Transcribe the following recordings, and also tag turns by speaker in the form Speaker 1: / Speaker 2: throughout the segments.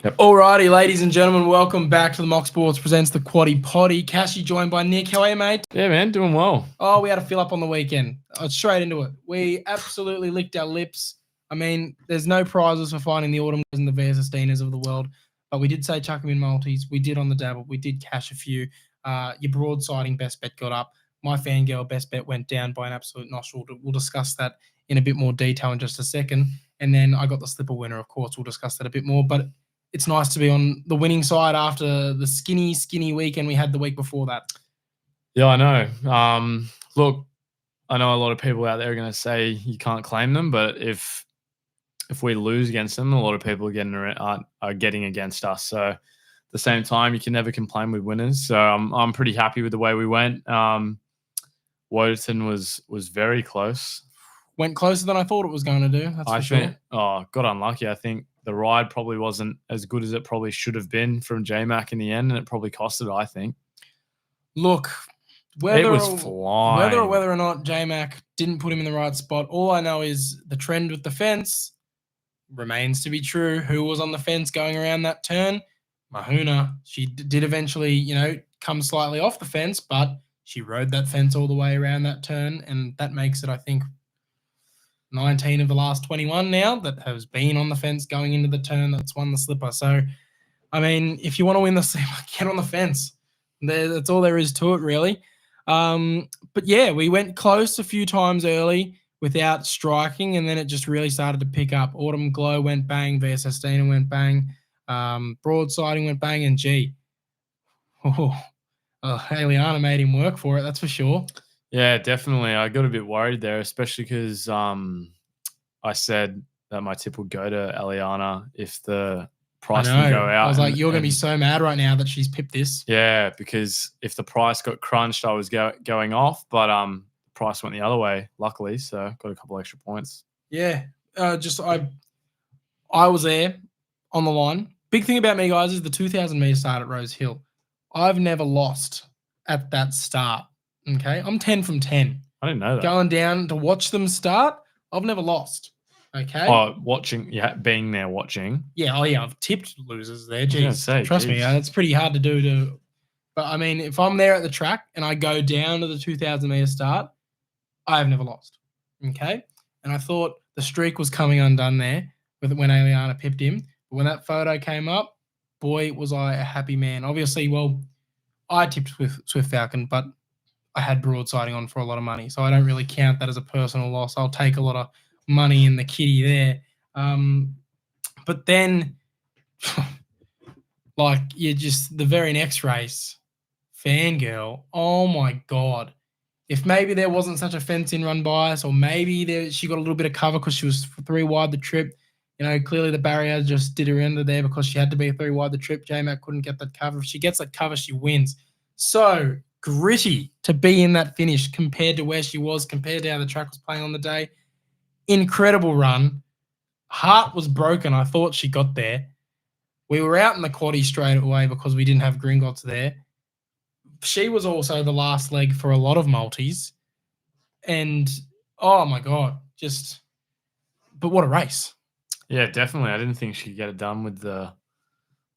Speaker 1: Yep.
Speaker 2: Alrighty, ladies and gentlemen, welcome back to the Mock Sports presents the Quaddie Poddy. Cashy joined by Nick. How are you, mate?
Speaker 1: Yeah, man, doing well.
Speaker 2: Oh, we had a fill up on the weekend. Straight into it. We absolutely licked our lips. I mean, there's no prizes for finding the Autumn and the Versastinas of the world, but we did say chuck them in multis. We did on the Dabble. We did cash a few. Your broadsiding best bet got up. My fangirl best bet went down by an absolute nostril. We'll discuss that in a bit more detail in just a second. And then I got the slipper winner, of course. We'll discuss that a bit more. But it's nice to be on the winning side after the skinny weekend we had the week before that.
Speaker 1: Yeah, I know. Look, I know a lot of people out there are going to say you can't claim them, but if we lose against them, a lot of people are getting against us. So at the same time, you can never complain with winners. So I'm pretty happy with the way we went. Woden was very close.
Speaker 2: Went closer than I thought it was going to do. That's for sure.
Speaker 1: Got unlucky. I think the ride probably wasn't as good as it probably should have been from J-Mac in the end, and it probably cost it, I think.
Speaker 2: Look,
Speaker 1: it was flying.
Speaker 2: Whether or not J-Mac didn't put him in the right spot, all I know is the trend with the fence remains to be true. Who was on the fence going around that turn? Mahuna. She did eventually, come slightly off the fence, but she rode that fence all the way around that turn, and that makes it, I think, 19 of the last 21 now that has been on the fence going into the turn that's won the slipper. So, I mean, if you want to win the slipper, get on the fence. That's all there is to it, really. But yeah, we went close a few times early without striking, and then it just really started to pick up. Autumn Glow went bang, Versastinas went bang, broadsiding went bang, and Aliana made him work for it, that's for sure.
Speaker 1: Yeah, definitely. I got a bit worried there, especially because I said that my tip would go to Eliana if the price didn't go out.
Speaker 2: I was like, you're going to be so mad right now that she's pipped this.
Speaker 1: Yeah, because if the price got crunched, I was going off, but the price went the other way, luckily, so got a couple extra points.
Speaker 2: Yeah, I was there on the line. Big thing about me, guys, is the 2,000 meter start at Rosehill. I've never lost at that start. Okay, I'm 10 from 10.
Speaker 1: I didn't know that.
Speaker 2: Going down to watch them start, I've never lost. Okay.
Speaker 1: Oh, being there watching.
Speaker 2: Yeah. Oh, yeah. I've tipped losers there. Jeez, trust me, it's pretty hard to do. But I mean, if I'm there at the track and I go down to the 2,000 meter start, I've never lost. Okay. And I thought the streak was coming undone there when Aliana pipped him. But when that photo came up, boy, was I a happy man. Obviously, well, I tipped Swift Falcon, but I had broadsiding on for a lot of money, so I don't really count that as a personal loss. I'll take a lot of money in the kitty there. But then, the very next race, Fangirl, oh my God. If maybe there wasn't such a fence-in run bias, or maybe she got a little bit of cover because she was 3 wide the trip, clearly the barrier just did her under there because she had to be 3 wide the trip. J-Mac couldn't get that cover. If she gets that cover, she wins. So gritty to be in that finish compared to where she was, compared to how the track was playing on the day. Incredible run. Heart was broken. I thought she got there. We were out in the quaddie straight away because we didn't have Gringotts there. She was also the last leg for a lot of multis. And, oh my God, but what a race.
Speaker 1: Yeah, definitely. I didn't think she could get it done with the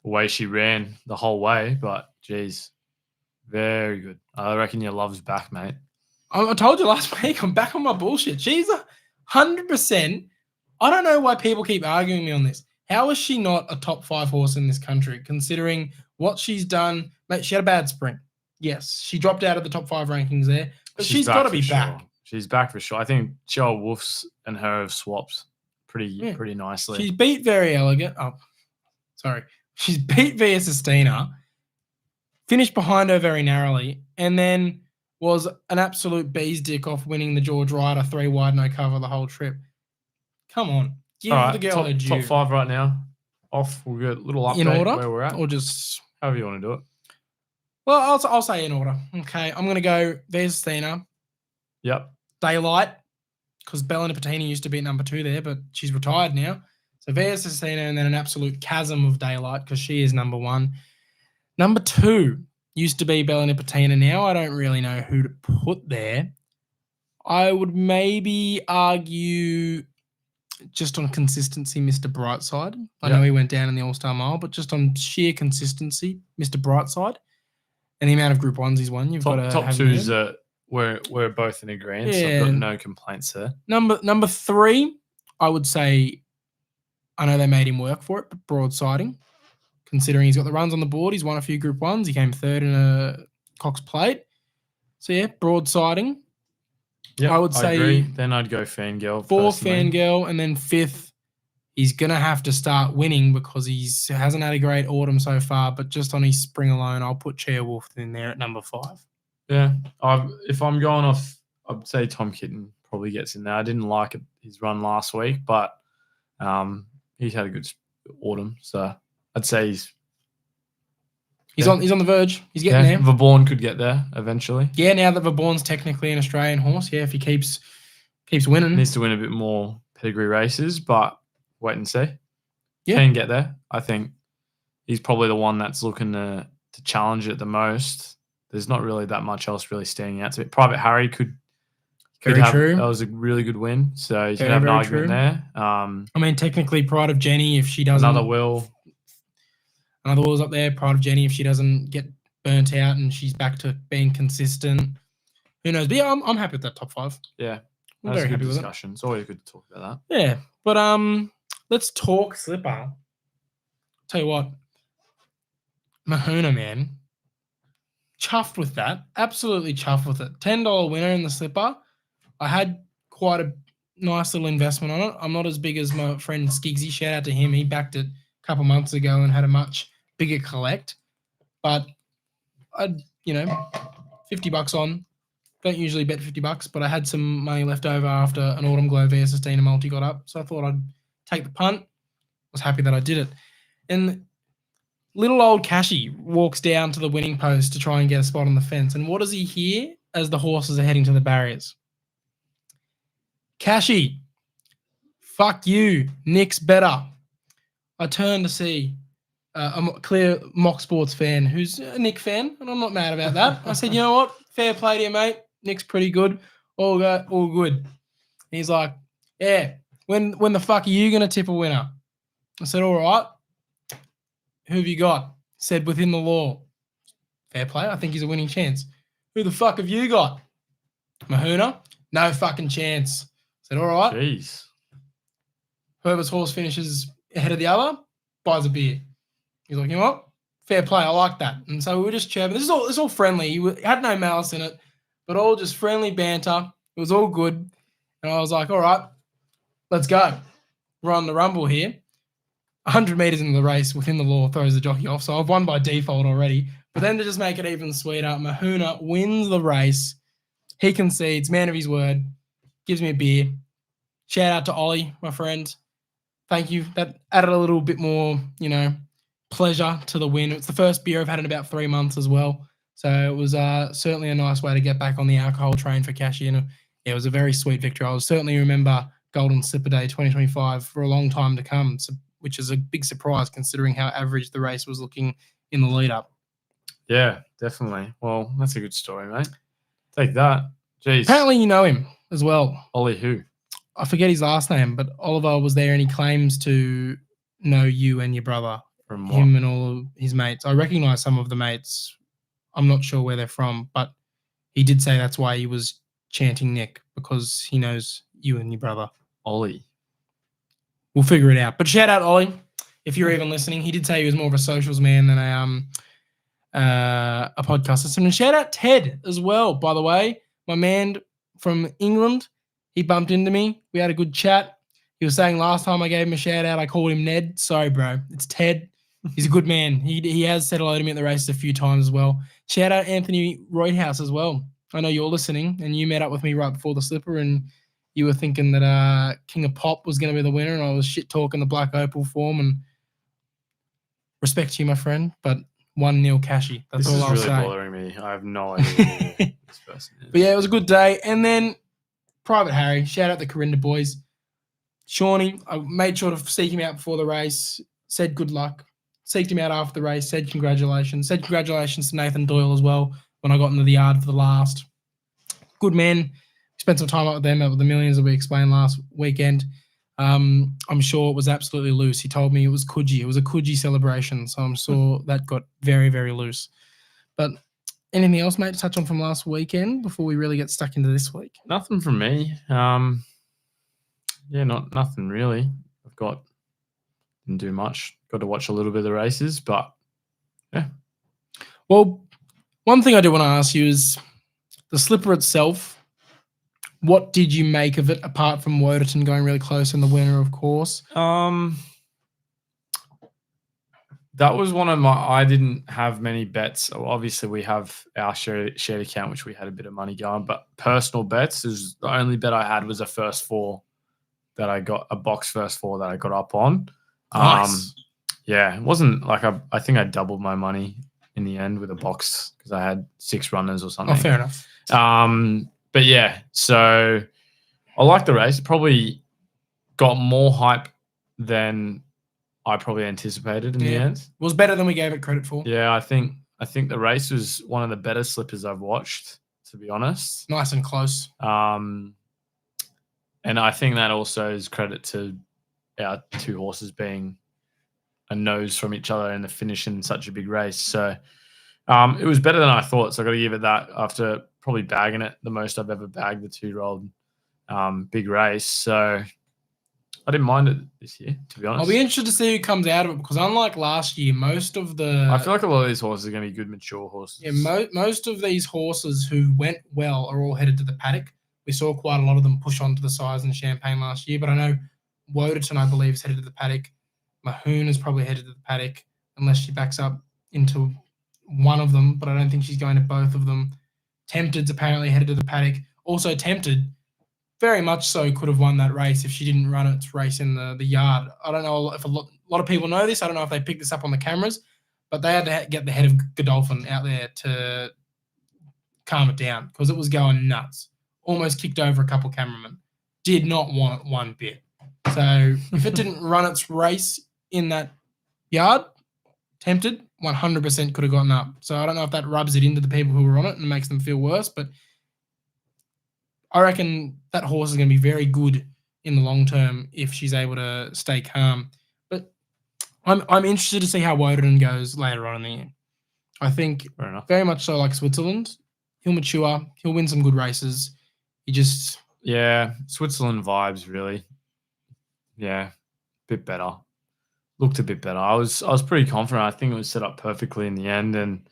Speaker 1: way she ran the whole way, but geez. Very good. I reckon your love's back, mate.
Speaker 2: I told you last week, I'm back on my bullshit. She's 100%. I don't know why people keep arguing me on this. How is she not a top 5 horse in this country, considering what she's done? Mate, she had a bad spring. Yes, she dropped out of the top 5 rankings there, but she's got to be back.
Speaker 1: She's back for sure. I think Joel Wolf's and her have swapped pretty nicely.
Speaker 2: She's beat Very Elegant. Oh, sorry. She's beat Versastinas. Finished behind her very narrowly, and then was an absolute bee's dick off winning the George Ryder 3 wide no cover the whole trip. Come on. Give the girl her due.
Speaker 1: Top 5 right now. Off. We'll get a little update
Speaker 2: in order,
Speaker 1: where we're at.
Speaker 2: Or just
Speaker 1: however you want to do it.
Speaker 2: Well, I'll say in order. Okay, I'm going to go Versastinas.
Speaker 1: Yep.
Speaker 2: Daylight, because Bella Nipotina used to be at number 2 there, but she's retired now. So Versastinas, and then an absolute chasm of Daylight because she is number 1. Number 2 used to be Bella Nipotina. Now I don't really know who to put there. I would maybe argue just on consistency, Mr. Brightside. I know he went down in the All-Star Mile, but just on sheer consistency, Mr. Brightside, and the amount of Group 1s he's won, you've got to
Speaker 1: top
Speaker 2: have
Speaker 1: twos. We're both in agreement. So I've got no complaints there.
Speaker 2: Number 3, I would say, I know they made him work for it, but broadsiding. Considering he's got the runs on the board, he's won a few Group 1s. He came 3rd in a Cox Plate. So yeah, broadsiding.
Speaker 1: Yeah,
Speaker 2: I would say
Speaker 1: agree. Then I'd go Fangirl.
Speaker 2: 4th Fangirl, and then 5th. He's gonna have to start winning because he hasn't had a great autumn so far. But just on his spring alone, I'll put Wolf in there at number 5.
Speaker 1: Yeah, if I'm going off, I'd say Tom Kitten probably gets in there. I didn't like his run last week, but he's had a good autumn, so I'd say
Speaker 2: he's on the verge. He's getting there.
Speaker 1: Vaughan could get there eventually.
Speaker 2: Yeah, now that Vaughan's technically an Australian horse, if he keeps winning,
Speaker 1: needs to win a bit more pedigree races, but wait and see.
Speaker 2: Yeah.
Speaker 1: Can get there. I think he's probably the one that's looking to challenge it the most. There's not really that much else really standing out to it. Private Harry could have.
Speaker 2: True.
Speaker 1: That was a really good win, so you can have an argument there.
Speaker 2: I mean, technically, Pride of Jenny, if she doesn't,
Speaker 1: another Will's
Speaker 2: up there. Pride of Jenny, if she doesn't get burnt out and she's back to being consistent, who knows? But yeah, I'm happy with that top 5.
Speaker 1: Yeah,
Speaker 2: I'm very happy with it.
Speaker 1: Discussion. It's always good to talk about that.
Speaker 2: Yeah, but let's talk Slipper. Tell you what, Mahuna, man, chuffed with that. Absolutely chuffed with it. $10 winner in the Slipper. I had quite a nice little investment on it. I'm not as big as my friend Skiggsy. Shout out to him. He backed it a couple months ago and had a much bigger collect. But I'd, $50 on. Don't usually bet $50, but I had some money left over after an Autumn Glow VS16 multi got up. So I thought I'd take the punt. Was happy that I did it. And little old Cashy walks down to the winning post to try and get a spot on the fence. And what does he hear as the horses are heading to the barriers? Cashy, fuck you. Nick's better. I turn to see a clear Mock Sports fan who's a Nick fan, and I'm not mad about that. I said, you know what? Fair play to you, mate. Nick's pretty good. All good. And he's like, yeah, when the fuck are you going to tip a winner? I said, all right. Who have you got? Said within the law. Fair play. I think he's a winning chance. Who the fuck have you got? Mahuna? No fucking chance. Said, all right.
Speaker 1: Jeez.
Speaker 2: Whoever's horse finishes ahead of the other buys a beer. He's like, you know what? Fair play. I like that. And so we were just chirping. This is all friendly. He had no malice in it, but all just friendly banter. It was all good. And I was like, all right, let's go. We're on the rumble here. 100 metres into the race, within the law, throws the jockey off. So I've won by default already. But then to just make it even sweeter, Mahuna wins the race. He concedes, man of his word, gives me a beer. Shout out to Ollie, my friend. Thank you. That added a little bit more, pleasure to the win. It's the first beer I've had in about 3 months as well. So it was certainly a nice way to get back on the alcohol train for Cashy. And it was a very sweet victory. I'll certainly remember Golden Slipper Day 2025 for a long time to come, which is a big surprise considering how average the race was looking in the lead up.
Speaker 1: Yeah, definitely. Well, that's a good story, mate. Take that. Jeez.
Speaker 2: Apparently you know him as well.
Speaker 1: Ollie who?
Speaker 2: I forget his last name, but Oliver was there and he claims to know you and your brother.
Speaker 1: From what?
Speaker 2: Him and all of his mates. I recognise some of the mates. I'm not sure where they're from, but he did say that's why he was chanting Nick, because he knows you and your brother.
Speaker 1: Ollie.
Speaker 2: We'll figure it out. But shout out Ollie, if you're even listening. He did say he was more of a socials man than a podcaster. And shout out Ted as well, by the way. My man from England, he bumped into me. We had a good chat. He was saying last time I gave him a shout out, I called him Ned. Sorry, bro. It's Ted. He's a good man. He has said hello to me at the races a few times as well. Shout out Anthony Roydhouse as well. I know you're listening, and you met up with me right before the Slipper, and you were thinking that King of Pop was going to be the winner, and I was shit talking the Black Opal form. And respect to you, my friend, but 1-0 Cashy. That's all I'll say.
Speaker 1: This is really bothering me. I have no idea who this person is.
Speaker 2: But yeah, it was a good day. And then Private Harry, shout out the Corinda boys. Shawnee, I made sure to seek him out before the race, said good luck. Seeked him out after the race, said congratulations. Said congratulations to Nathan Doyle as well when I got into the yard for the last. Good men. Spent some time up with them, with the millions that we explained last weekend. I'm sure it was absolutely loose. He told me it was Coogee. It was a Coogee celebration, so I'm sure that got very, very loose. But anything else, mate, to touch on from last weekend before we really get stuck into this week?
Speaker 1: Nothing from me. Yeah, nothing really. Didn't do much. Got to watch a little bit of the races, but yeah.
Speaker 2: Well, one thing I do want to ask you is the Slipper itself. What did you make of it, apart from Woderton going really close and the winner, of course?
Speaker 1: That was one of my. I didn't have many bets. Obviously, we have our shared account, which we had a bit of money going. But personal bets is the only bet I had was a first four that I got, a box first four that I got up on.
Speaker 2: Nice.
Speaker 1: Yeah, it wasn't like I think I doubled my money in the end with a box because I had 6 runners or something.
Speaker 2: Oh, fair enough.
Speaker 1: But yeah, so I like the race. It probably got more hype than I probably anticipated in the end.
Speaker 2: It was better than we gave it credit for.
Speaker 1: Yeah, I think the race was one of the better slippers I've watched, to be honest.
Speaker 2: Nice and close.
Speaker 1: And I think that also is credit to our 2 horses being a nose from each other in the finish in such a big race. So it was better than I thought. So I got to give it that after probably bagging it the most I've ever bagged the 2-year-old big race. So I didn't mind it this year, to be honest.
Speaker 2: I'll be interested to see who comes out of it because unlike last year, most of the...
Speaker 1: I feel like a lot of these horses are going to be good, mature horses.
Speaker 2: Yeah, most of these horses who went well are all headed to the paddock. We saw quite a lot of them push on to the size in Champagne last year, but I know Woderton, I believe, is headed to the paddock. Mahoon is probably headed to the paddock unless she backs up into one of them, but I don't think she's going to both of them. Tempted's apparently headed to the paddock. Also, Tempted very much so could have won that race if she didn't run its race in the yard. I don't know if a lot of people know this. I don't know if they picked this up on the cameras, but they had to get the head of Godolphin out there to calm it down because it was going nuts. Almost kicked over a couple cameramen. Did not want it one bit. So if it didn't run its race in that yard, Tempted 100% could have gotten up. So I don't know if that rubs it into the people who were on it and makes them feel worse, but I reckon that horse is going to be very good in the long term if she's able to stay calm. But I'm interested to see how Woderton goes later on in the year. I think very much so like Switzerland. He'll mature. He'll win some good races. He just...
Speaker 1: Yeah, Switzerland vibes, really. Yeah, bit better. Looked a bit better. I was pretty confident. I think it was set up perfectly in the end. And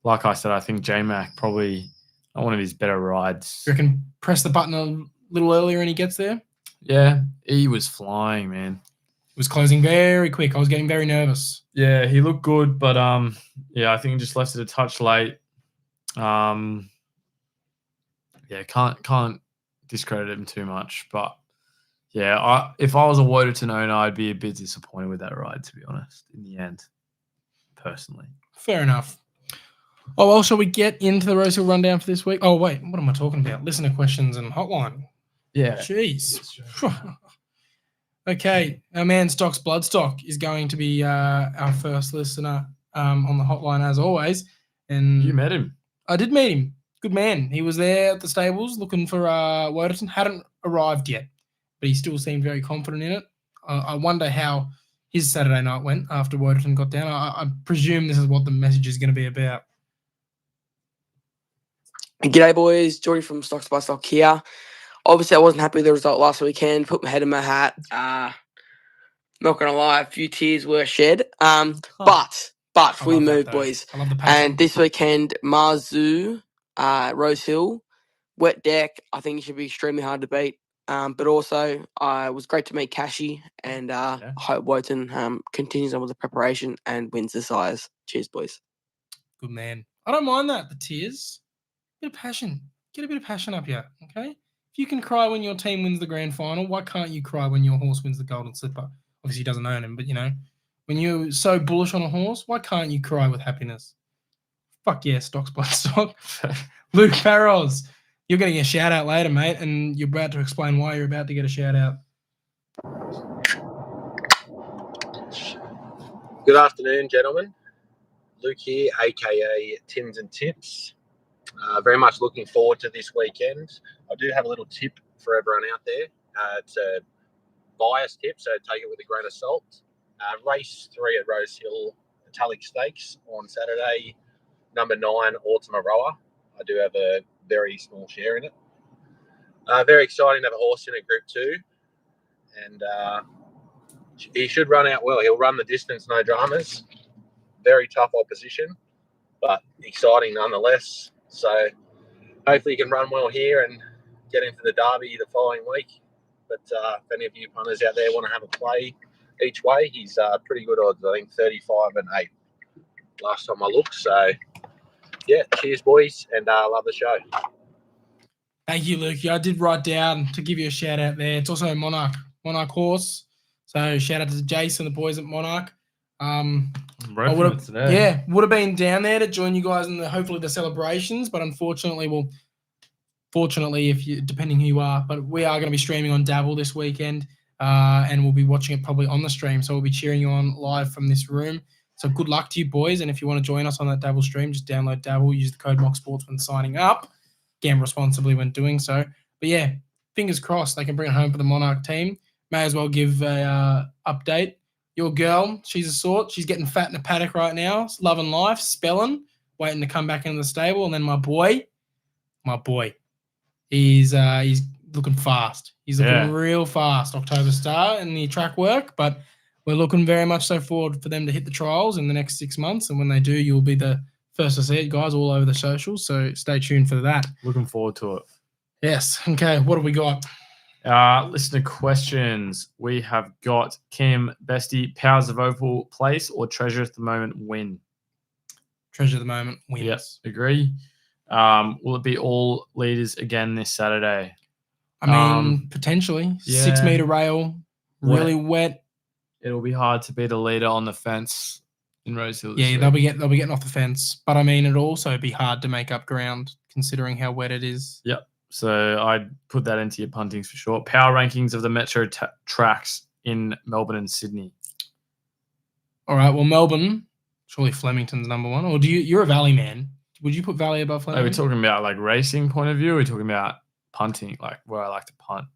Speaker 1: like I said, I think J-Mac probably one of his better rides.
Speaker 2: You reckon press the button a little earlier and he gets there?
Speaker 1: Yeah, he was flying, man.
Speaker 2: It was closing very quick. I was getting very nervous.
Speaker 1: Yeah, he looked good, but yeah, I think he just left it a touch late. Yeah, can't discredit him too much, but yeah, if I was a Woderton owner, I'd be a bit disappointed with that ride, to be honest, in the end, personally.
Speaker 2: Fair enough. Oh, well, shall we get into the Rosehill rundown for this week? Oh, wait, what am I talking about? Listener questions and hotline.
Speaker 1: Yeah.
Speaker 2: Jeez. Okay, our man Stocks Bloodstock is going to be our first listener on the hotline, as always. And
Speaker 1: you met him?
Speaker 2: I did meet him. Good man. He was there at the stables looking for Woderton. Hadn't arrived yet, but he still seemed very confident in it. I wonder how his Saturday night went after Woderton got down. I presume this is what the message is going to be about.
Speaker 3: G'day, boys. Geordie from Stocks by Stock here. Obviously, I wasn't happy with the result last weekend. Put my head in my hat. Not going to lie, a few tears were shed. But we moved, boys.
Speaker 2: I love the passion.
Speaker 3: And this weekend, Marzu, Rosehill, wet deck. I think it should be extremely hard to beat. But also, it was great to meet Cashy, and I hope Woden continues on with the preparation and wins the size. Cheers, boys.
Speaker 2: Good man. I don't mind that, the tears. Bit of passion. Get a bit of passion up here, okay? If you can cry when your team wins the grand final, why can't you cry when your horse wins the Golden Slipper? Obviously, he doesn't own him, but, you know, when you're so bullish on a horse, why can't you cry with happiness? Fuck yeah, Stocks by Stock. Luke Farrows, you're getting a shout-out later, mate, and you're about to explain why you're about to get a shout-out.
Speaker 4: Good afternoon, gentlemen. Luke here, a.k.a. Tins and Tips. Very much looking forward to this weekend. I do have a little tip for everyone out there. It's a biased tip, so take it with a grain of salt. Race 3 at Rosehill, Tancred Stakes on Saturday. Number 9, Ultima Roa. I do have a very small share in it. Very exciting to have a horse in at Group 2. And he should run out well. He'll run the distance, no dramas. Very tough opposition, but exciting nonetheless. So hopefully he can run well here and get into the Derby the following week. But if any of you punters out there want to have a play each way, he's pretty good odds. I think 35 and 8 last time I looked. So, yeah, cheers, boys, and love the show.
Speaker 2: Thank you, Luke. I did write down to give you a shout out there. It's also a Monarch horse. So shout out to Jason, the boys at Monarch. I would have been down there to join you guys in hopefully the celebrations, but unfortunately, if you depending who you are, but we are going to be streaming on Dabble this weekend, and we'll be watching it probably on the stream. So we'll be cheering you on live from this room. So good luck to you, boys. And if you want to join us on that Dabble stream, just download Dabble, use the code MOCSports when signing up. Gamble responsibly when doing so. But yeah, fingers crossed they can bring it home for the Monarch team. May as well give a update. Your girl, she's a sort. She's getting fat in the paddock right now, loving life, spelling, waiting to come back into the stable. And then my boy, he's looking fast. He's looking real fast. October Star in the track work, but we're looking very much so forward for them to hit the trials in the next 6 months. And when they do, you'll be the first to see it, guys, all over the socials. So stay tuned for that.
Speaker 1: Looking forward to it.
Speaker 2: Yes. Okay. What have we got?
Speaker 1: Listener questions. We have got Kim Bestie, Powers of Opal place or Treasure at the Moment win?
Speaker 2: Treasure at the Moment wins.
Speaker 1: Yes, agree. Will it be all leaders again this Saturday?
Speaker 2: I mean, potentially. 6 meter rail, really wet.
Speaker 1: It'll be hard to beat a leader on the fence in Rosehill.
Speaker 2: Yeah, they'll be getting off the fence. But I mean, it'll also be hard to make up ground considering how wet it is.
Speaker 1: Yep. So I'd put that into your puntings for sure. Power rankings of the metro tracks in Melbourne and Sydney.
Speaker 2: All right. Well, Melbourne, surely Flemington's number 1. Or you're a Valley man. Would you put Valley above Flemington?
Speaker 1: Are we talking about like racing point of view? Or are we talking about punting, like where I like to punt?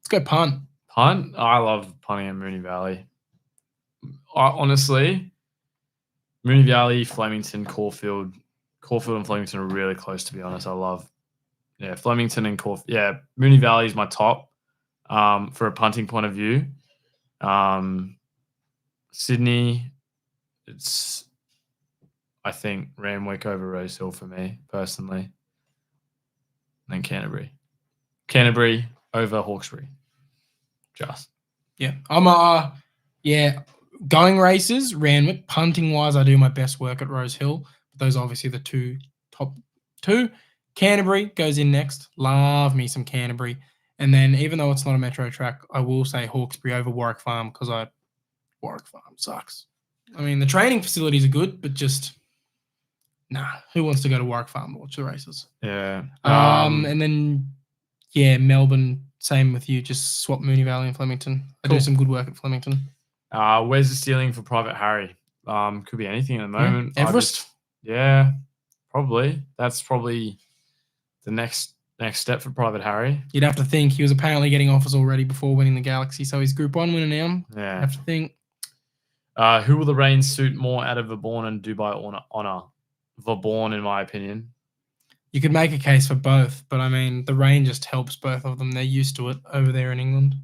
Speaker 2: Let's go punt.
Speaker 1: Punt? I love punting at Moonee Valley. Honestly, Moonee Valley, Flemington, Caulfield and Flemington are really close, to be honest. I love Flemington and Caulfield. Yeah, Moonee Valley is my top for a punting point of view. Sydney, it's, I think, Randwick over Rosehill for me, personally. And then Canterbury. Canterbury over Hawkesbury. Just.
Speaker 2: Yeah. I'm going races, Randwick. Punting-wise, I do my best work at Rosehill. Those are obviously the top two. Canterbury goes in next. Love me some Canterbury. And then even though it's not a metro track, I will say Hawkesbury over Warwick Farm because Warwick Farm sucks. I mean, the training facilities are good, but just who wants to go to Warwick Farm to watch the races?
Speaker 1: Yeah.
Speaker 2: And then Melbourne, same with you. Just swap Moonee Valley and Flemington. I do some good work at Flemington.
Speaker 1: Where's the ceiling for Private Harry? Could be anything at the moment.
Speaker 2: Everest?
Speaker 1: Probably. That's probably the next step for Private Harry.
Speaker 2: You'd have to think he was apparently getting offers already before winning the Galaxy, so he's Group 1 winner now.
Speaker 1: Yeah.
Speaker 2: You have to think.
Speaker 1: Who will the reins suit more out of Vaughan and Dubai Honor? Vaughan, in my opinion.
Speaker 2: You could make a case for both, but I mean, the rain just helps both of them. They're used to it over there in England.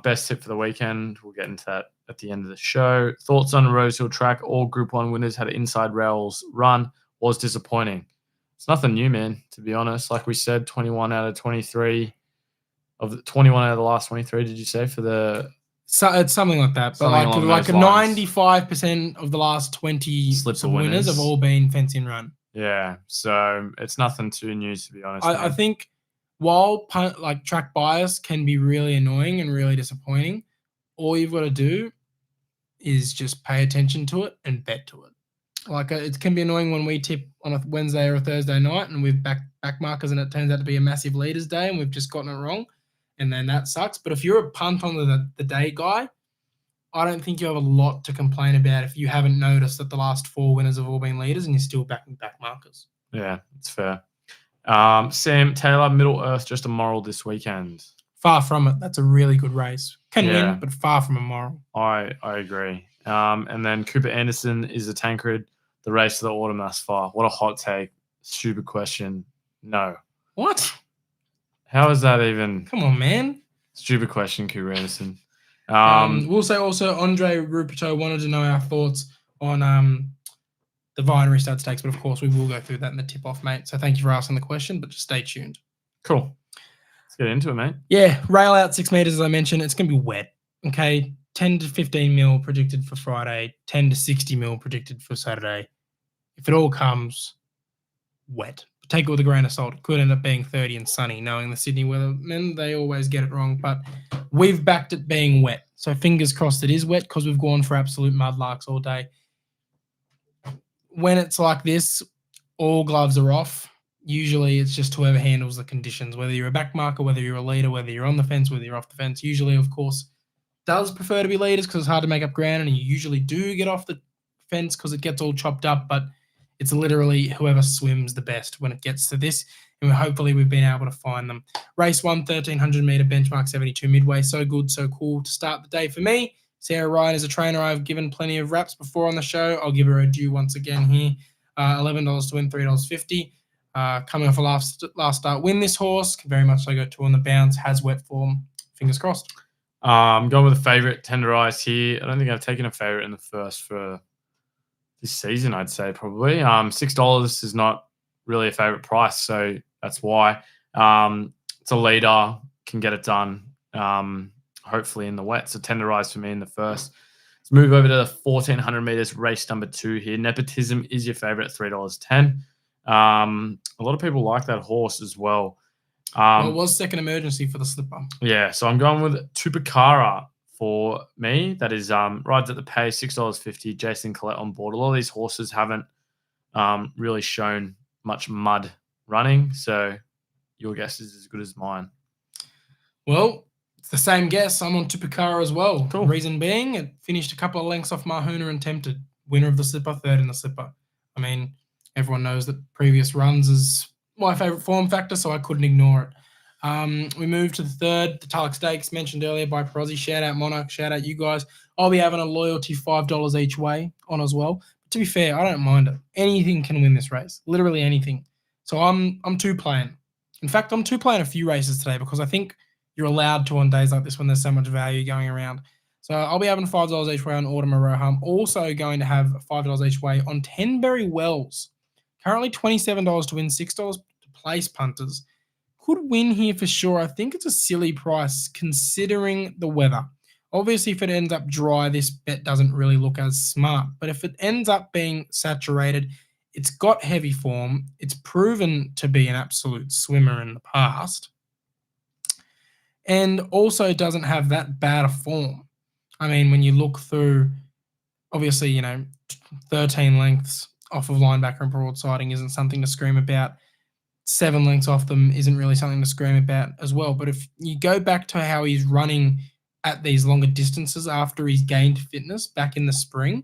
Speaker 1: Best tip for the weekend. We'll get into that at the end of the show. Thoughts on Rosehill track? All Group 1 winners had an inside rails run. Was disappointing. It's nothing new, man, to be honest. Like we said, 21 out of 23 of the 21 out of the last 23, did you say, for the...
Speaker 2: So it's something like that. But like 95% of the last 20 winners have all been fence-in run.
Speaker 1: Yeah, so it's nothing too new, to be honest.
Speaker 2: I think while track bias can be really annoying and really disappointing, all you've got to do is just pay attention to it and bet to it. Like it can be annoying when we tip on a Wednesday or a Thursday night and we've back markers and it turns out to be a massive leaders day and we've just gotten it wrong, and then that sucks. But if you're a punt on the day guy, I don't think you have a lot to complain about if you haven't noticed that the last 4 winners have all been leaders and you're still backing back markers.
Speaker 1: Yeah, it's fair. Sam Taylor, Middle Earth, just a moral this weekend.
Speaker 2: Far from it. That's a really good race. Can
Speaker 1: Yeah.
Speaker 2: win, but far from immoral.
Speaker 1: I agree. And then Cooper Anderson is a Tancred, the race of the autumn thus far. What a hot take. Stupid question. No.
Speaker 2: What?
Speaker 1: How is that even?
Speaker 2: Come on, man.
Speaker 1: Stupid question, Cooper Anderson.
Speaker 2: We'll say also Andre Ruperto wanted to know our thoughts on the Vinery Stud Stakes, but of course we will go through that in the tip-off, mate. So thank you for asking the question, but just stay tuned.
Speaker 1: Cool. Let's get into it, mate.
Speaker 2: Yeah, rail out 6 meters, as I mentioned. It's going to be wet, okay? 10 to 15 mil predicted for Friday, 10 to 60 mil predicted for Saturday. If it all comes, wet. Take it with a grain of salt. It could end up being 30 and sunny, knowing the Sydney weathermen, they always get it wrong, but we've backed it being wet. So fingers crossed it is wet because we've gone for absolute mudlarks all day. When it's like this, all gloves are off. Usually it's just whoever handles the conditions, whether you're a back marker, whether you're a leader, whether you're on the fence, whether you're off the fence. Usually, of course, does prefer to be leaders because it's hard to make up ground, and you usually do get off the fence because it gets all chopped up, but it's literally whoever swims the best when it gets to this, and hopefully we've been able to find them. Race 1, 1,300-meter benchmark 72 midway. So good, so cool to start the day for me. Sarah Ryan is a trainer I've given plenty of raps before on the show. I'll give her a due once again here. $11 to win, $3.50. Coming off a last start win, this horse can very much so go 2 on the bounce, has wet form. Fingers crossed.
Speaker 1: I'm going with a favourite, Tenderized here. I don't think I've taken a favourite in the first for this season, I'd say probably. $6 is not really a favourite price, so that's why. It's a leader, can get it done, hopefully in the wet. So Tenderized for me in the first. Let's move over to the 1,400 metres, race number 2 here. Nepotism is your favourite at $3.10. A lot of people like that horse as well.
Speaker 2: Well, it was second emergency for the Slipper.
Speaker 1: Yeah, so I'm going with Tupakara for me. That is rides at the pace, $6.50. Jason Collette on board. A lot of these horses haven't really shown much mud running, so your guess is as good as mine.
Speaker 2: Well, it's the same guess. I'm on Tupakara as well.
Speaker 1: Cool.
Speaker 2: Reason being, it finished a couple of lengths off Mahuna and Tempted. Winner of the Slipper, third in the Slipper. I mean, everyone knows that previous runs is my favourite form factor, so I couldn't ignore it. We move to the third, the Tancred Stakes, mentioned earlier by Prozzy. Shout out Monarch, shout out you guys. I'll be having a loyalty $5 each way on as well. But to be fair, I don't mind it. Anything can win this race, literally anything. So I'm two-playing. In fact, I'm two-playing a few races today because I think you're allowed to on days like this when there's so much value going around. So I'll be having $5 each way on Autumn Aroha. I'm also going to have $5 each way on Tenbury Wells. Currently $27 to win, $6 to place punters. Could win here for sure. I think it's a silly price considering the weather. Obviously, if it ends up dry, this bet doesn't really look as smart. But if it ends up being saturated, it's got heavy form. It's proven to be an absolute swimmer in the past. And also doesn't have that bad a form. I mean, when you look through, obviously, 13 lengths off of linebacker and broadsiding isn't something to scream about. 7 lengths off them isn't really something to scream about as well. But if you go back to how he's running at these longer distances after he's gained fitness back in the spring,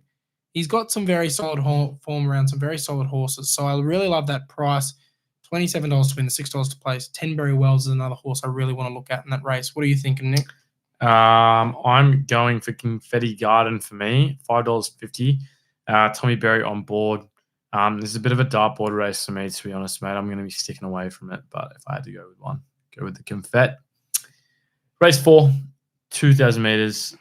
Speaker 2: he's got some very solid form around some very solid horses. So I really love that price. $27 to win, $6 to place. Tenbury Wells is another horse I really want to look at in that race. What are you thinking, Nick?
Speaker 1: I'm going for Confetti Garden for me, $5.50. Tommy Berry on board. This is a bit of a dartboard race for me, to be honest, mate. I'm going to be sticking away from it, but if I had to go with one, go with the Confet. Race 4, 2,000 meters.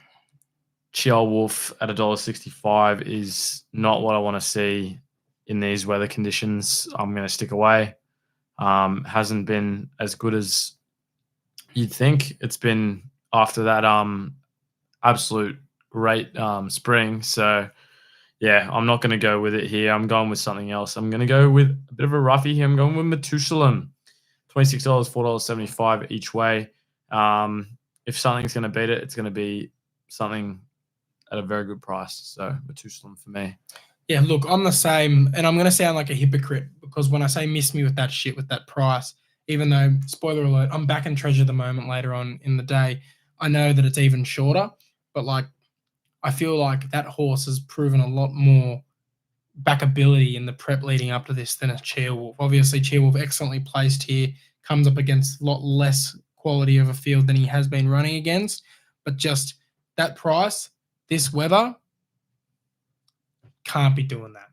Speaker 1: Chial Wolf at $1.65 is not what I want to see in these weather conditions. I'm going to stick away. Hasn't been as good as you'd think. It's been after that absolute great spring. So, yeah, I'm not going to go with it here. I'm going with something else. I'm going to go with a bit of a roughie here. I'm going with Methuselah. $26, $4.75 each way. If something's going to beat it, it's going to be something at a very good price. So Methuselah for me.
Speaker 2: Yeah, look, I'm the same, and I'm going to sound like a hypocrite because when I say miss me with that shit, with that price, even though, spoiler alert, I'm back in Treasure the Moment later on in the day, I know that it's even shorter, but I feel like that horse has proven a lot more backability in the prep leading up to this than a Cheerwolf. Obviously, Cheerwolf excellently placed here, comes up against a lot less quality of a field than he has been running against. But just that price, this weather, can't be doing that.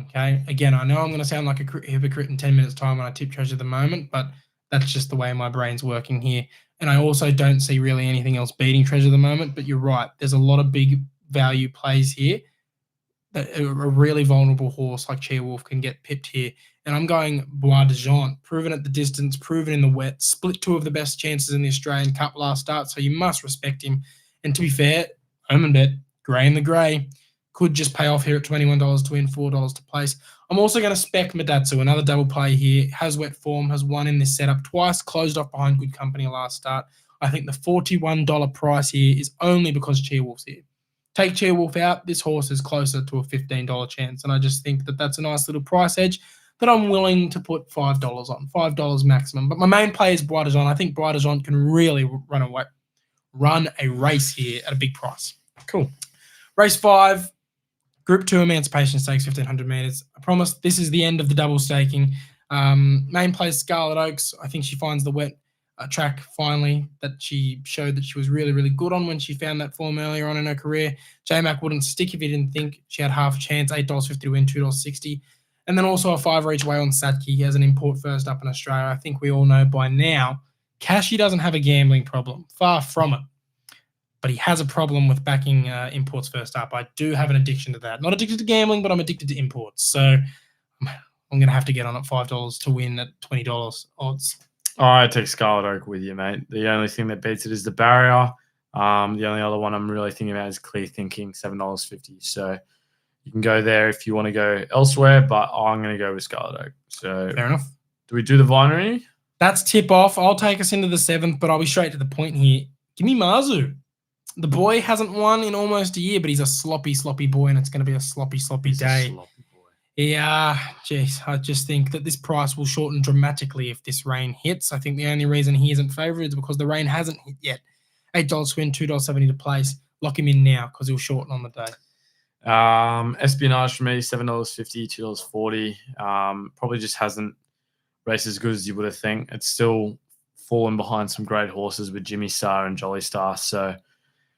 Speaker 2: Okay. Again, I know I'm going to sound like a hypocrite in 10 minutes' time when I tip Treasure at the moment, but that's just the way my brain's working here. And I also don't see really anything else beating Treasure at the moment. But you're right. There's a lot of big value plays here. That a really vulnerable horse like Cheerwolf can get pipped here. And I'm going Bois de Jean, proven at the distance, proven in the wet, split 2 of the best chances in the Australian Cup last start. So you must respect him. And to be fair, Omen bet, Grey in the Grey, could just pay off here at $21 to win, $4 to place. I'm also going to spec Madatsu, another double play here. Has wet form, has won in this setup twice, closed off behind good company last start. I think the $41 price here is only because Cheerwolf's here. Take Cheerwolf out, this horse is closer to a $15 chance. And I just think that that's a nice little price edge that I'm willing to put $5 on, $5 maximum. But my main play is Bois de Jean. I think Bois de Jean can really run a race here at a big price.
Speaker 1: Cool.
Speaker 2: Race 5, Group 2 Emancipation Stakes, 1,500 metres. I promise this is the end of the double staking. Main play Scarlet Oaks. I think she finds the wet track finally that she showed that she was really, really good on when she found that form earlier on in her career. J-Mac wouldn't stick if he didn't think she had half a chance, $8.50 to win, $2.60. And then also a 5 each way on Satke. He has an import first up in Australia. I think we all know by now, Cashy doesn't have a gambling problem. Far from it. But he has a problem with backing imports first up. I do have an addiction to that. Not addicted to gambling, but I'm addicted to imports. So I'm going to have to get on at $5 to win at $20 odds.
Speaker 1: I take Scarlet Oak with you, mate. The only thing that beats it is the barrier. The only other one I'm really thinking about is Clear Thinking, $7.50. So you can go there if you want to go elsewhere, but I'm going to go with Scarlet Oak. So
Speaker 2: fair enough.
Speaker 1: Do we do the Vinery?
Speaker 2: That's tip off. I'll take us into the 7th, but I'll be straight to the point here. Give me Marzu. The boy hasn't won in almost a year, but he's a sloppy, sloppy boy, and it's going to be a sloppy, sloppy day.
Speaker 1: Sloppy boy.
Speaker 2: Yeah, geez, I just think that this price will shorten dramatically if this rain hits. I think the only reason he isn't favourite is because the rain hasn't hit yet. $8 to win, $2.70 to place. Lock him in now because he'll shorten on the day.
Speaker 1: Espionage for me, $7.50, $2.40. Probably just hasn't raced as good as you would have think. It's still fallen behind some great horses with Jimmy Star and Jolly Star. So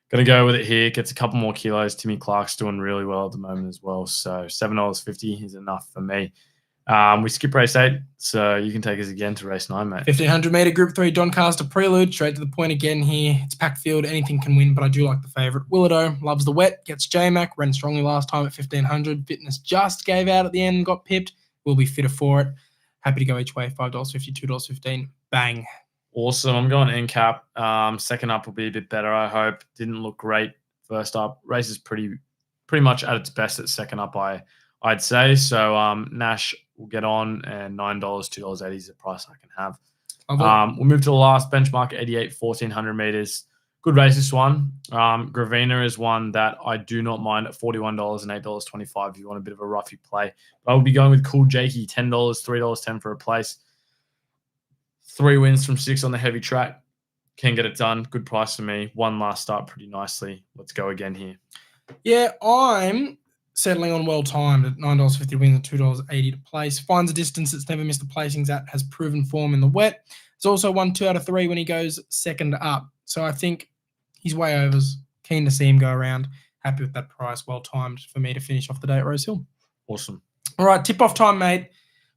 Speaker 1: going to go with it here. Gets a couple more kilos. Timmy Clark's doing really well at the moment as well. So $7.50 is enough for me. We skip race 8, so you can take us again to race 9, mate.
Speaker 2: 1,500 metre Group 3 Doncaster Prelude. Straight to the point again here. It's packed field. Anything can win, but I do like the favourite. Willado loves the wet. Gets J-Mac. Ran strongly last time at 1,500. Fitness just gave out at the end and got pipped. Will be fitter for it. Happy to go each way. $5.50, $2.15. Bang.
Speaker 1: Awesome. I'm going NCAP. Second up will be a bit better, I hope. Didn't look great first up. Race is pretty much at its best at second up, I'd say. So Nash will get on, and $9, $2.80 is the price I can have. We'll move to the last benchmark, 88, 1,400 meters. Good race, this one. Gravina is one that I do not mind at $41 and $8.25 if you want a bit of a roughy play. But I will be going with Cool Jakey, $10, $3.10 for a place. 3 wins from 6 on the heavy track. Can get it done. Good price for me. One last start pretty nicely. Let's go again here.
Speaker 2: Yeah, I'm settling on well timed at $9.50 to win and $2.80 to place. Finds a distance it's never missed the placings at, has proven form in the wet. It's also won 2 out of 3 when he goes second up. So I think he's way overs. Keen to see him go around. Happy with that price. Well timed for me to finish off the day at Rosehill.
Speaker 1: Awesome.
Speaker 2: All right, tip-off time, mate.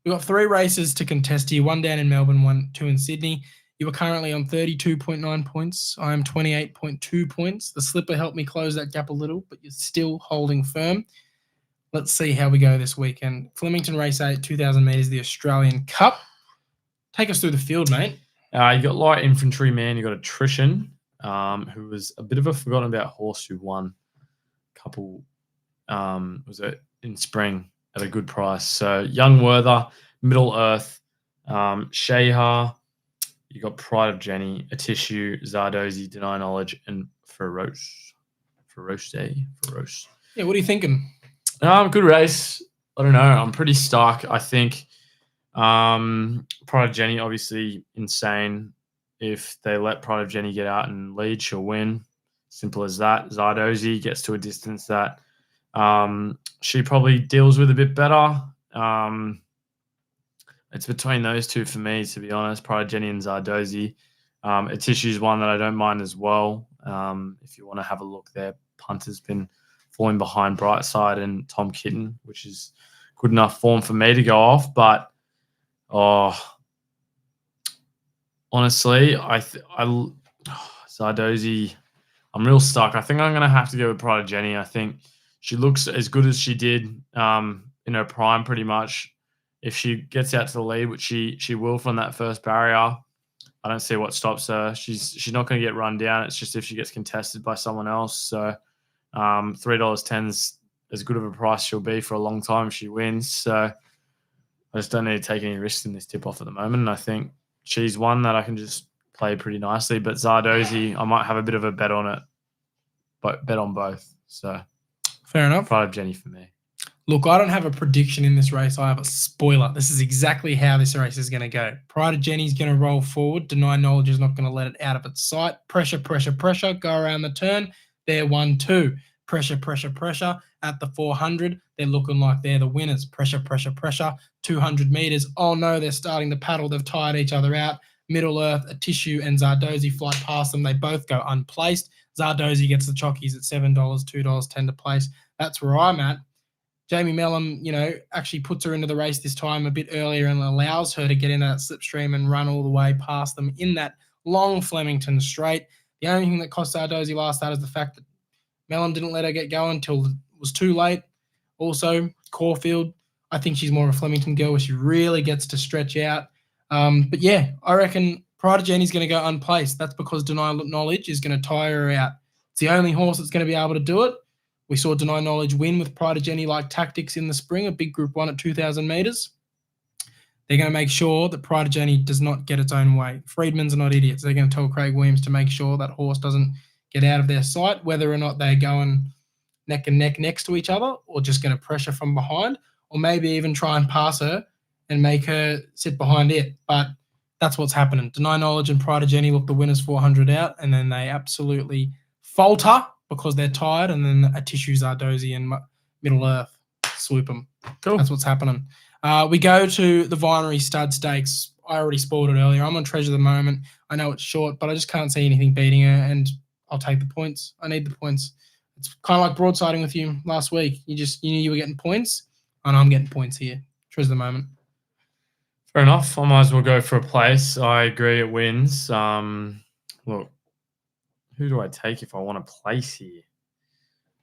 Speaker 2: We've got 3 races to contest here. 1 down in Melbourne, 2 in Sydney. You are currently on 32.9 points. I am 28.2 points. The slipper helped me close that gap a little, but you're still holding firm. Let's see how we go this weekend. Flemington Race 8, 2,000 metres, the Australian Cup. Take us through the field, mate.
Speaker 1: You got light infantry, man. You got attrition, who was a bit of a forgotten about horse who won a couple, was it in spring at a good price. So Young Werther, Middle Earth, Shahar. You got Pride of Jenny, A Tissue, Zardozi, Deny Knowledge, and Feroce.
Speaker 2: Yeah, what are you thinking?
Speaker 1: Good race. I don't know. I'm pretty stuck. I think Pride of Jenny, obviously insane. If they let Pride of Jenny get out and lead, she'll win. Simple as that. Zardozi gets to a distance that she probably deals with a bit better. It's between those two for me, to be honest. Pride of Jenny and Zardozi. Atishu's one that I don't mind as well. If you want to have a look there, Punter's been falling behind Brightside and Tom Kitten, which is good enough form for me to go off. But honestly, Zardozi, I'm real stuck. I think I'm going to have to go with Pride of Jenny. I think she looks as good as she did in her prime, pretty much. If she gets out to the lead, which she will from that first barrier, I don't see what stops her. She's not going to get run down. It's just if she gets contested by someone else. So $3.10 is as good of a price she'll be for a long time if she wins. So I just don't need to take any risks in this tip-off at the moment. And I think she's one that I can just play pretty nicely. But Zardozi, I might have a bit of a bet on it, but bet on both. So
Speaker 2: fair enough.
Speaker 1: Pride of Jenny for me.
Speaker 2: Look, I don't have a prediction in this race. I have a spoiler. This is exactly how this race is going to go. Pride of Jenny's going to roll forward. Deny Knowledge is not going to let it out of its sight. Pressure, pressure, pressure. Go around the turn. They're 1-2. Pressure, pressure, pressure. At the 400, they're looking like they're the winners. Pressure, pressure, pressure. 200 meters. Oh, no, they're starting to paddle. They've tired each other out. Middle Earth, Atishu, and Zardozi fly past them. They both go unplaced. Zardozi gets the chockies at $7, $2.10 to place. That's where I'm at. Jamie Mellum, actually puts her into the race this time a bit earlier and allows her to get in that slipstream and run all the way past them in that long Flemington straight. The only thing that cost Zardozi last start is the fact that Mellum didn't let her get going until it was too late. Also, Caulfield, I think she's more of a Flemington girl where she really gets to stretch out. But yeah, I reckon Pride of Jenny's going to go unplaced. That's because Deny Knowledge is going to tire her out. It's the only horse that's going to be able to do it. We saw Deny Knowledge win with Pride of Jenny-like tactics in the spring, a big Group 1 at 2,000 metres. They're going to make sure that Pride of Jenny does not get its own way. Freedmans are not idiots. They're going to tell Craig Williams to make sure that horse doesn't get out of their sight, whether or not they're going neck and neck next to each other or just going to pressure from behind, or maybe even try and pass her and make her sit behind it. But that's what's happening. Deny Knowledge and Pride of Jenny look the winners 400 out, and then they absolutely falter because they're tired, and then Atishu, Zardozi, and Middle Earth swoop them.
Speaker 1: Cool.
Speaker 2: That's what's happening. We go to the Vinery Stud Stakes. I already spoiled it earlier. I'm on Treasure at the moment. I know it's short, but I just can't see anything beating her, and I'll take the points. I need the points. It's kind of like broadsiding with you last week. You knew you were getting points, and I'm getting points here. Treasure at the moment.
Speaker 1: Fair enough. I might as well go for a place. I agree it wins. Look, who do I take if I want to place here?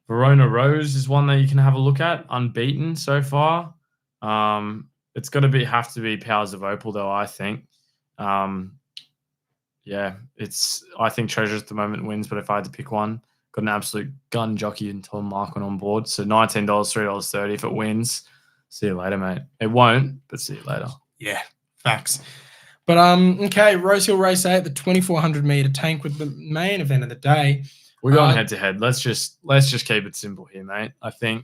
Speaker 1: Verona Rose is one that you can have a look at, unbeaten so far. It's got to have to be Powers of Opal, though, I think. I think Treasure at the moment wins, but if I had to pick one, got an absolute gun jockey and Tom Markman on board. So $19, $3.30 if it wins. See you later, mate. It won't, but see you later.
Speaker 2: Yeah, facts. But okay, Rosehill Race 8, the 2,400 meter Tancred, the main event of the day.
Speaker 1: We're going head to head. Let's just keep it simple here, mate. I think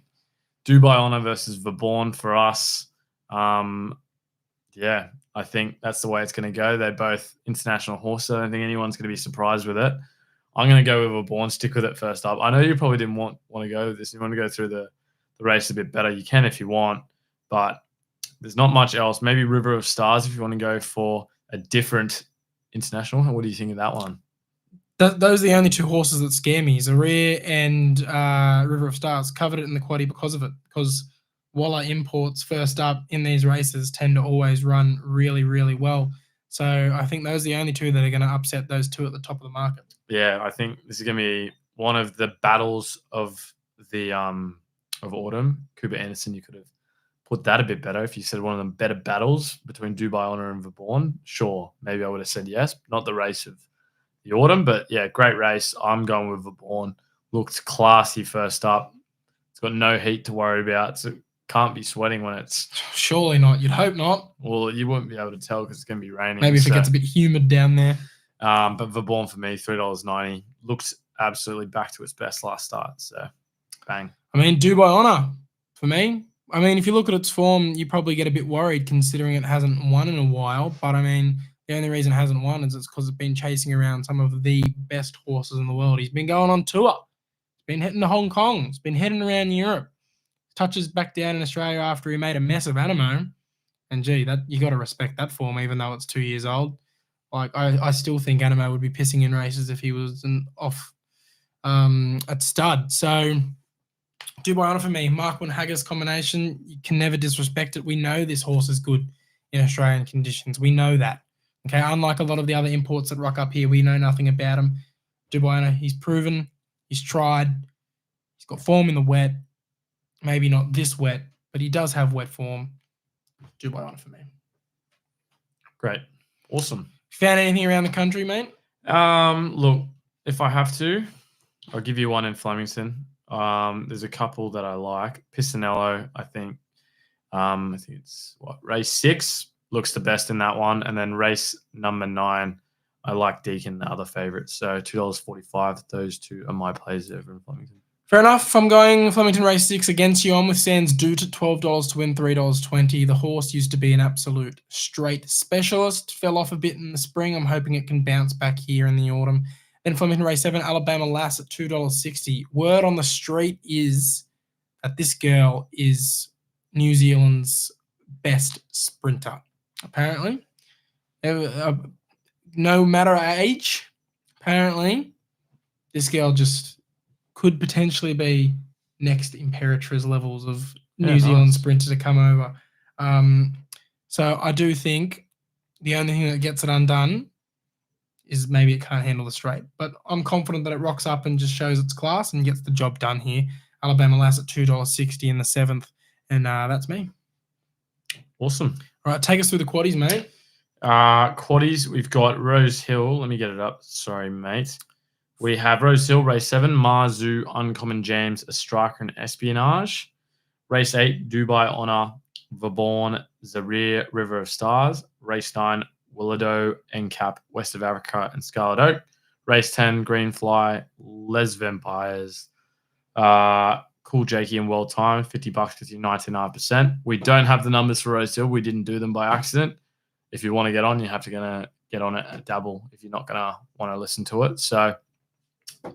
Speaker 1: Dubai Honor versus Verborn for us. I think that's the way it's going to go. They're both international horses. I don't think anyone's going to be surprised with it. I'm going to go with Verborn. Stick with it first up. I know you probably didn't want to go with this. You want to go through the race a bit better. You can if you want, but there's not much else. Maybe River of Stars if you want to go for a different international. What do you think of that one?
Speaker 2: Those are the only two horses that scare me. Zaire and River of Stars. Covered it in the quaddie because of it. Because Walla imports first up in these races tend to always run really, really well. So I think those are the only two that are going to upset those two at the top of the market.
Speaker 1: Yeah, I think this is going to be one of the battles of the of autumn. Cooper Anderson, you could have put that a bit better if you said one of the better battles between Dubai Honor and Verborn. Sure, maybe I would have said yes. Not the race of the autumn, but yeah, great race. I'm going with Verborn. Looked classy first up. It's got no heat to worry about. So can't be sweating when it's...
Speaker 2: Surely not. You'd hope not.
Speaker 1: Well, you wouldn't be able to tell because it's going to be raining.
Speaker 2: Maybe if it gets a bit humid down there.
Speaker 1: But Verborn for me, $3.90. Looked absolutely back to its best last start. So, bang.
Speaker 2: I mean, Dubai Honor for me. I mean, if you look at its form, you probably get a bit worried considering it hasn't won in a while. But I mean, the only reason it hasn't won is it's because it's been chasing around some of the best horses in the world. He's been going on tour. He's been heading to Hong Kong. He's been heading around Europe. Touches back down in Australia after he made a mess of Animo. And gee, that you got to respect that form, even though it's 2 years old. Like I still think Animo would be pissing in races if he was off at stud. So do by honor for me. Markman Haggis combination, you can never disrespect it. We know this horse is good in Australian conditions. We know that. Okay, unlike a lot of the other imports that rock up here, we know nothing about him. Do by honor, he's proven, he's tried, he's got form in the wet. Maybe not this wet, but he does have wet form. Do by honor for me.
Speaker 1: Great. Awesome.
Speaker 2: Found anything around the country, mate?
Speaker 1: Look, if I have to, I'll give you one in Flemington. There's a couple that I like. Piscinello, I think it's race 6 looks the best in that one, and then race number 9, I like Deacon, the other favorite. So $2.45. Those two are my plays over in Flemington.
Speaker 2: Fair enough. I'm going Flemington race 6 against you. I'm with Sands Doot at $12 to win, $3.20. The horse used to be an absolute straight specialist. Fell off a bit in the spring. I'm hoping it can bounce back here in the autumn. Then Flemington race 7, Alabama Lass at $2.60. Word on the street is that this girl is New Zealand's best sprinter. Apparently, no matter age, apparently, this girl just could potentially be next Imperatriz levels of New Zealand sprinter to come over. So I do think the only thing that gets it undone is maybe it can't handle the straight. But I'm confident that it rocks up and just shows its class and gets the job done here. Alabama Lass at $2.60 in the 7th. And that's me.
Speaker 1: Awesome.
Speaker 2: All right, take us through the quaddies, mate.
Speaker 1: Quaddies, we've got Rosehill. Let me get it up. Sorry, mate. We have Rosehill, race 7, Marzu, Uncommon James, Astraka and Espionage. Race 8, Dubai Honor, Vaborn, Zarir, River of Stars. Race 9, Willado, NCAP, West of Africa, and Scarlet Oak. Race 10, Greenfly, Les Vampires, Cool Jakey and World Time, $50 gets you 99%. We don't have the numbers for Rosehill. We didn't do them by accident. If you want to get on, you have to get on it at Dabble if you're not going to want to listen to it. So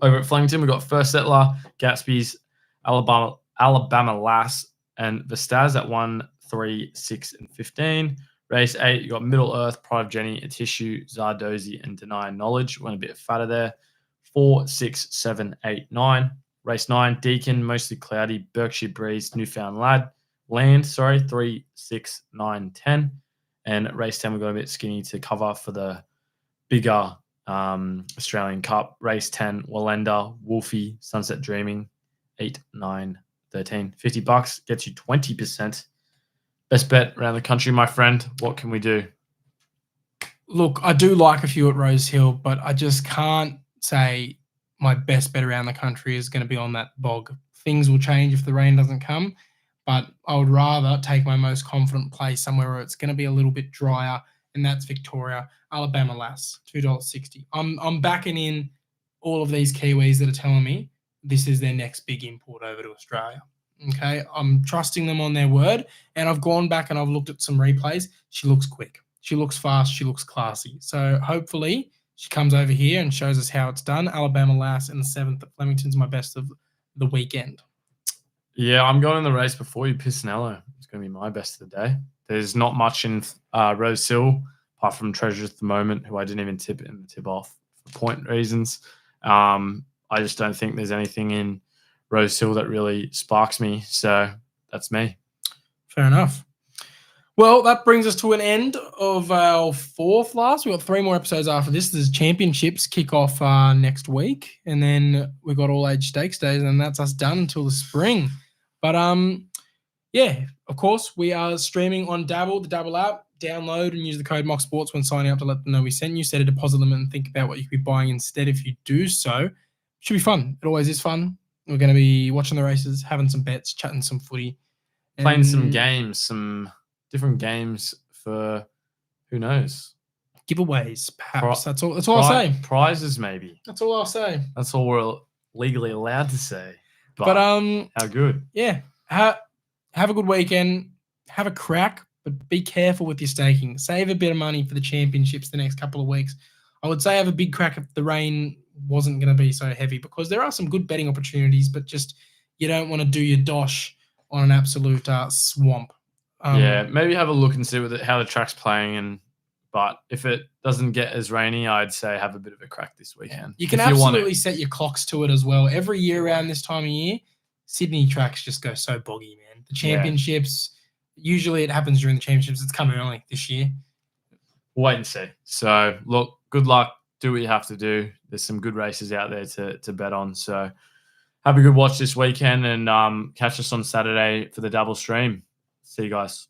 Speaker 1: over at Flemington, we've got First Settler, Gatsby's, Alabama Lass, and Vestaz at 1, 3, 6, and 15. Race 8, you got Middle Earth, Pride of Jenny, Atishu, Zardozi, and Deny Knowledge. Went a bit fatter there. 4, 6, 7, 8, 9. Race 9, Deacon, Mostly Cloudy, Berkshire Breeze, Newfoundland Land, 3, 6, 9, 10. And race 10, we've got a bit skinny to cover for the bigger Australian Cup. Race 10, Wallenda, Wolfie, Sunset Dreaming, 8, 9, 13. $50 gets you 20%. Best bet around the country, my friend. What can we do?
Speaker 2: Look, I do like a few at Rosehill, but I just can't say my best bet around the country is going to be on that bog. Things will change if the rain doesn't come, but I would rather take my most confident play somewhere where it's going to be a little bit drier, and that's Victoria. Alabama Lass, $2.60. I'm backing in all of these Kiwis that are telling me this is their next big import over to Australia. Okay, I'm trusting them on their word, and I've gone back and I've looked at some replays. She looks quick. She looks fast. She looks classy. So hopefully she comes over here and shows us how it's done. Alabama Lass in the 7th at Flemington's my best of the weekend.
Speaker 1: Yeah, I'm going in the race before you, Piscinello. It's going to be my best of the day. There's not much in Rosehill, apart from Treasure at the moment, who I didn't even tip in the tip-off for point reasons. I just don't think there's anything in Rosehill that really sparks me. So that's me.
Speaker 2: Fair enough. Well, that brings us to an end of our 4th last. We've got 3 more episodes after this. There's championships kick off next week. And then we've got all age stakes days, and that's us done until the spring. But yeah, of course, we are streaming on Dabble, the Dabble app. Download and use the code MOCSports when signing up to let them know we sent you. Set a deposit limit and think about what you could be buying instead if you do so. Should be fun. It always is fun. We're going to be watching the races, having some bets, chatting some footy.
Speaker 1: Playing some games, some different games for who knows.
Speaker 2: Giveaways, perhaps. That's all I'll say.
Speaker 1: Prizes, maybe.
Speaker 2: That's all I'll say.
Speaker 1: That's all we're legally allowed to say.
Speaker 2: But
Speaker 1: how good.
Speaker 2: Yeah. Have a good weekend. Have a crack, but be careful with your staking. Save a bit of money for the championships the next couple of weeks. I would say have a big crack if the rain wasn't going to be so heavy, because there are some good betting opportunities, but just you don't want to do your dosh on an absolute swamp.
Speaker 1: Yeah, maybe have a look and see how the track's playing and But if it doesn't get as rainy, I'd say have a bit of a crack this weekend.
Speaker 2: You can
Speaker 1: if you want
Speaker 2: absolutely set your clocks to it as well. Every year around this time of year, Sydney tracks just go so boggy, man. The championships, usually it happens during the championships. It's come early this year.
Speaker 1: We'll wait and see. So, look, good luck. Do what you have to do. There's some good races out there to bet on. So, have a good watch this weekend and catch us on Saturday for the Dabble stream. See you guys.